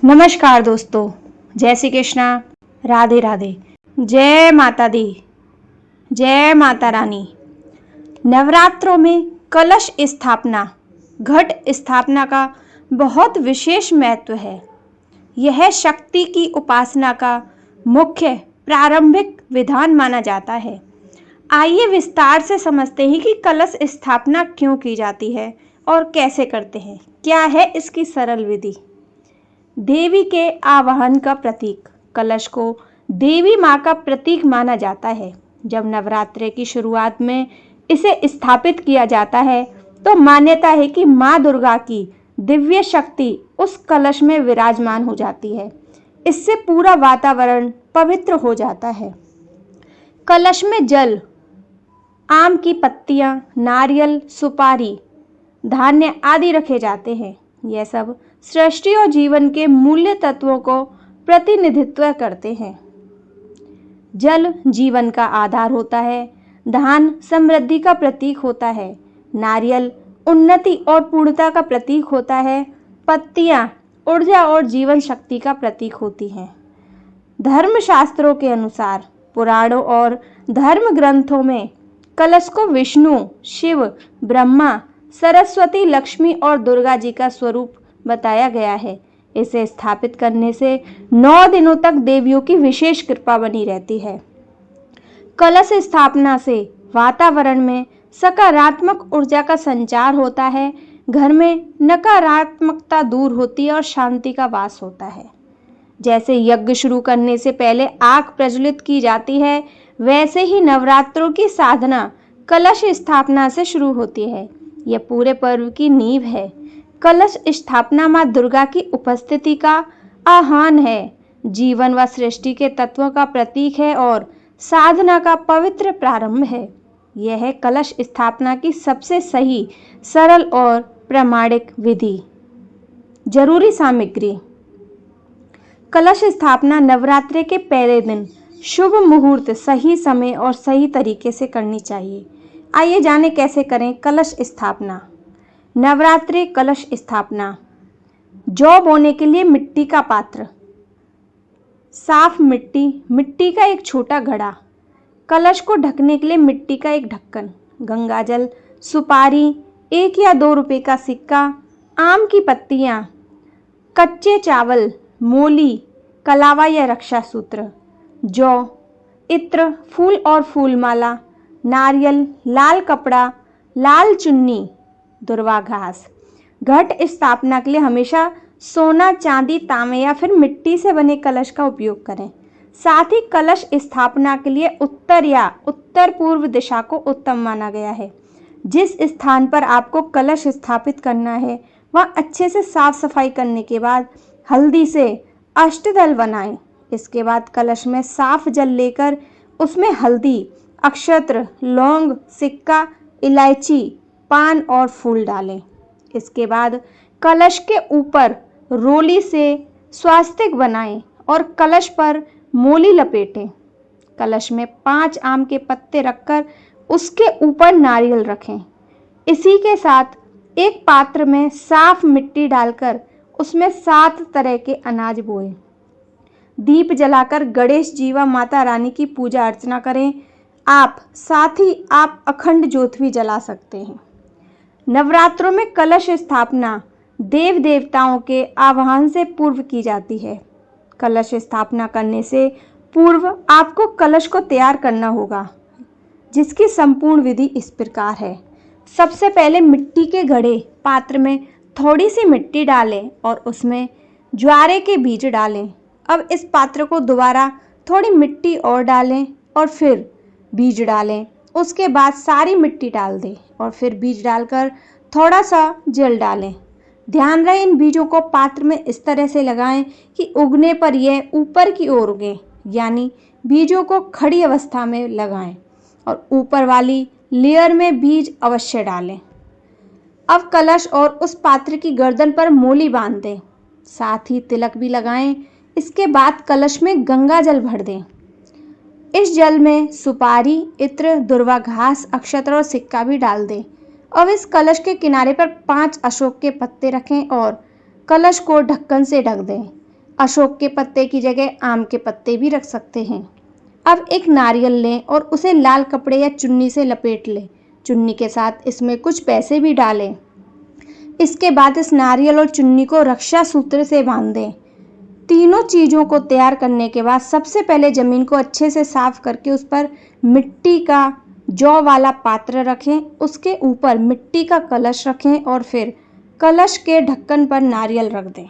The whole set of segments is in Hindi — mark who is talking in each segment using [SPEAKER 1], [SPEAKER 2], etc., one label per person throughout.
[SPEAKER 1] नमस्कार दोस्तों, जय श्री कृष्णा, राधे राधे, जय माता दी, जय माता रानी। नवरात्रों में कलश स्थापना, घट स्थापना का बहुत विशेष महत्व है। यह शक्ति की उपासना का मुख्य प्रारंभिक विधान माना जाता है। आइए विस्तार से समझते हैं कि कलश स्थापना क्यों की जाती है और कैसे करते हैं। क्या है इसकी सरल विधि। देवी के आवाहन का प्रतीक, कलश को देवी माँ का प्रतीक माना जाता है। जब नवरात्रे की शुरुआत में इसे स्थापित किया जाता है तो मान्यता है कि माँ दुर्गा की दिव्य शक्ति उस कलश में विराजमान हो जाती है। इससे पूरा वातावरण पवित्र हो जाता है। कलश में जल, आम की पत्तियां, नारियल, सुपारी, धान्य आदि रखे जाते हैं। यह सब सृष्टि और जीवन के मूल्य तत्वों को प्रतिनिधित्व करते हैं। जल जीवन का आधार होता है, धान समृद्धि का प्रतीक होता है, नारियल उन्नति और पूर्णता का प्रतीक होता है, पत्तियां ऊर्जा और जीवन शक्ति का प्रतीक होती हैं। धर्मशास्त्रों के अनुसार पुराणों और धर्म ग्रंथों में कलश को विष्णु, शिव, ब्रह्मा, सरस्वती, लक्ष्मी और दुर्गा जी का स्वरूप बताया गया है। इसे स्थापित करने से 9 दिनों तक देवियों की विशेष कृपा बनी रहती है। कलश स्थापना से वातावरण में सकारात्मक ऊर्जा का संचार होता है, घर में नकारात्मकता दूर होती है और शांति का वास होता है। जैसे यज्ञ शुरू करने से पहले आग प्रज्वलित की जाती है, वैसे ही नवरात्रों की साधना कलश स्थापना से शुरू होती है। यह पूरे पर्व की नींव है। कलश स्थापना माँ दुर्गा की उपस्थिति का आह्वान है, जीवन व सृष्टि के तत्वों का प्रतीक है और साधना का पवित्र प्रारंभ है। यह है कलश स्थापना की सबसे सही, सरल और प्रामाणिक विधि। जरूरी सामग्री। कलश स्थापना नवरात्रि के पहले दिन शुभ मुहूर्त, सही समय और सही तरीके से करनी चाहिए। आइए जाने कैसे करें कलश स्थापना। नवरात्रि कलश स्थापना। जौ बोने के लिए मिट्टी का पात्र, साफ मिट्टी, मिट्टी का एक छोटा घड़ा, कलश को ढकने के लिए मिट्टी का एक ढक्कन, गंगाजल, सुपारी, 1 या 2 रुपए का सिक्का, आम की पत्तियां, कच्चे चावल, मोली, कलावा या रक्षा सूत्र, जौ, इत्र, फूल और फूलमाला, नारियल, लाल कपड़ा, लाल चुन्नी, दुर्वा घास। घट स्थापना के लिए हमेशा सोना, चांदी, तांबे या फिर मिट्टी से बने कलश का उपयोग करें। साथ ही कलश स्थापना के लिए उत्तर या उत्तर पूर्व दिशा को उत्तम माना गया है। जिस स्थान पर आपको कलश स्थापित करना है वहाँ अच्छे से साफ सफाई करने के बाद हल्दी से अष्टदल बनाएं। इसके बाद कलश में साफ जल लेकर उसमें हल्दी, अक्षत्र, लौंग, सिक्का, इलायची, पान और फूल डालें। इसके बाद कलश के ऊपर रोली से स्वास्तिक बनाएं और कलश पर मोली लपेटें। कलश में 5 आम के पत्ते रखकर उसके ऊपर नारियल रखें। इसी के साथ एक पात्र में साफ मिट्टी डालकर उसमें 7 तरह के अनाज बोएं। दीप जलाकर गणेश जी व माता रानी की पूजा अर्चना करें। साथ ही आप अखंड ज्योत भी जला सकते हैं। नवरात्रों में कलश स्थापना देव देवताओं के आवाहन से पूर्व की जाती है। कलश स्थापना करने से पूर्व आपको कलश को तैयार करना होगा, जिसकी संपूर्ण विधि इस प्रकार है। सबसे पहले मिट्टी के घड़े पात्र में थोड़ी सी मिट्टी डालें और उसमें ज्वारे के बीज डालें। अब इस पात्र को दोबारा थोड़ी मिट्टी और डालें और फिर बीज डालें। उसके बाद सारी मिट्टी डाल दें और फिर बीज डालकर थोड़ा सा जल डालें। ध्यान रहे इन बीजों को पात्र में इस तरह से लगाएं कि उगने पर यह ऊपर की ओर उगें, यानी बीजों को खड़ी अवस्था में लगाएं और ऊपर वाली लेयर में बीज अवश्य डालें। अब कलश और उस पात्र की गर्दन पर मोली बांध दें, साथ ही तिलक भी लगाएं। इसके बाद कलश में गंगा जल भर दें। इस जल में सुपारी, इत्र, दुर्वा घास, अक्षत्र और सिक्का भी डाल दें। अब इस कलश के किनारे पर 5 अशोक के पत्ते रखें और कलश को ढक्कन से ढक दें। अशोक के पत्ते की जगह आम के पत्ते भी रख सकते हैं। अब एक नारियल लें और उसे लाल कपड़े या चुन्नी से लपेट लें। चुन्नी के साथ इसमें कुछ पैसे भी डालें। इसके बाद इस नारियल और चुन्नी को रक्षा सूत्र से बांध दें। तीनों चीज़ों को तैयार करने के बाद सबसे पहले ज़मीन को अच्छे से साफ करके उस पर मिट्टी का जौ वाला पात्र रखें। उसके ऊपर मिट्टी का कलश रखें और फिर कलश के ढक्कन पर नारियल रख दें।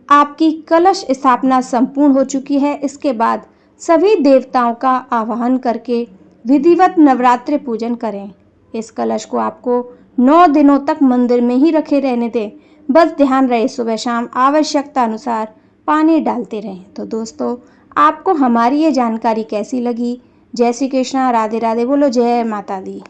[SPEAKER 1] आपकी कलश स्थापना संपूर्ण हो चुकी है। इसके बाद सभी देवताओं का आवाहन करके विधिवत नवरात्रि पूजन करें। इस कलश को आपको 9 दिनों तक मंदिर में ही रखे रहने दें। बस ध्यान रहे सुबह शाम आवश्यकता अनुसार पानी डालते रहें। तो दोस्तों, आपको हमारी ये जानकारी कैसी लगी? जय श्री कृष्णा, राधे राधे, बोलो जय माता दी।